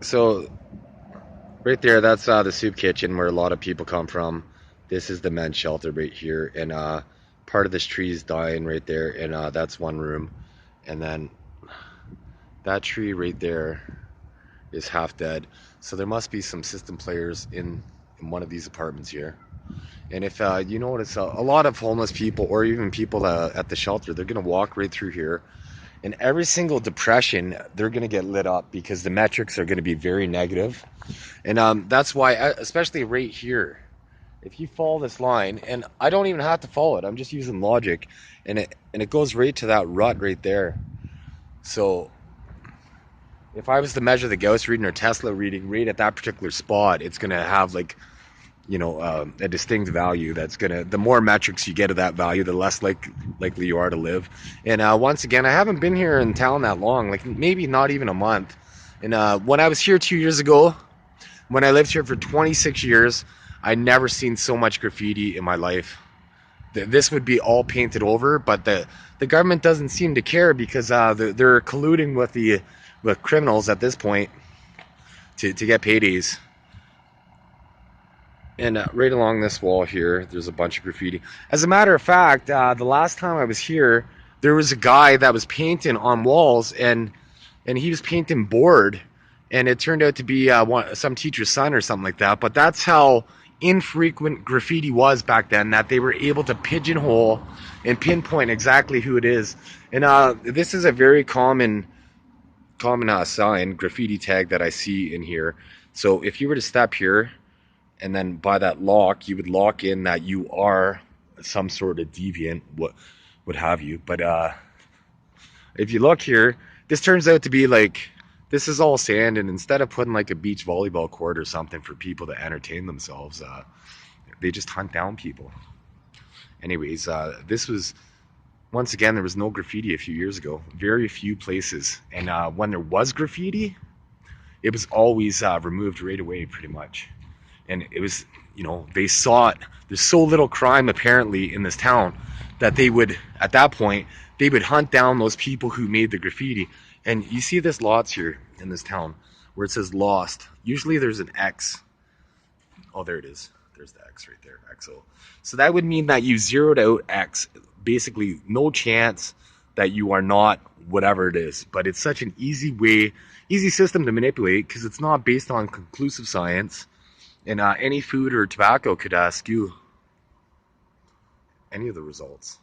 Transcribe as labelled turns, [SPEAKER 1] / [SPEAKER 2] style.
[SPEAKER 1] So right there, that's the soup kitchen where a lot of people come from. This is the men's shelter right here, and part of this tree is dying right there, and that's one room. And then that tree right there is half dead. So there must be some system players in one of these apartments here. And if you notice, a lot of homeless people or even people at the shelter, they're gonna walk right through here, and every single depression, they're gonna get lit up because the metrics are gonna be very negative. And that's why, especially right here, if you follow this line, and I don't even have to follow it, I'm just using logic, and it goes right to that rut right there. So if I was to measure the Gauss reading or Tesla reading right at that particular spot, it's gonna have like a distinct value. That's gonna, the more metrics you get of that value, the less likely you are to live. And once again, I haven't been here in town that long, like maybe not even a month. And when I was here 2 years ago, when I lived here for 26 years, I never seen so much graffiti in my life. This would be all painted over, but the government doesn't seem to care because they're colluding with criminals at this point to get paydays. And right along this wall here, there's a bunch of graffiti. As a matter of fact, the last time I was here, there was a guy that was painting on walls, and he was painting board, and it turned out to be some teacher's son or something like that. But that's how infrequent graffiti was back then, that they were able to pigeonhole and pinpoint exactly who it is. And this is a very common sign, graffiti tag that I see in here. So if you were to step here, and then by that lock, you would lock in that you are some sort of deviant, what have you. But if you look here, this turns out to be like, this is all sand, and instead of putting like a beach volleyball court or something for people to entertain themselves, they just hunt down people. Anyways, this was, once again, there was no graffiti a few years ago, very few places. And when there was graffiti, it was always removed right away, pretty much. And it was, they saw it. There's so little crime apparently in this town that they would, at that point, they would hunt down those people who made the graffiti. And you see this lots here in this town where it says lost. Usually there's an X. Oh, there it is. There's the X right there, XO. So that would mean that you zeroed out X. Basically, no chance that you are not whatever it is. But it's such an easy system to manipulate because it's not based on conclusive science. And any food or tobacco could skew any of the results.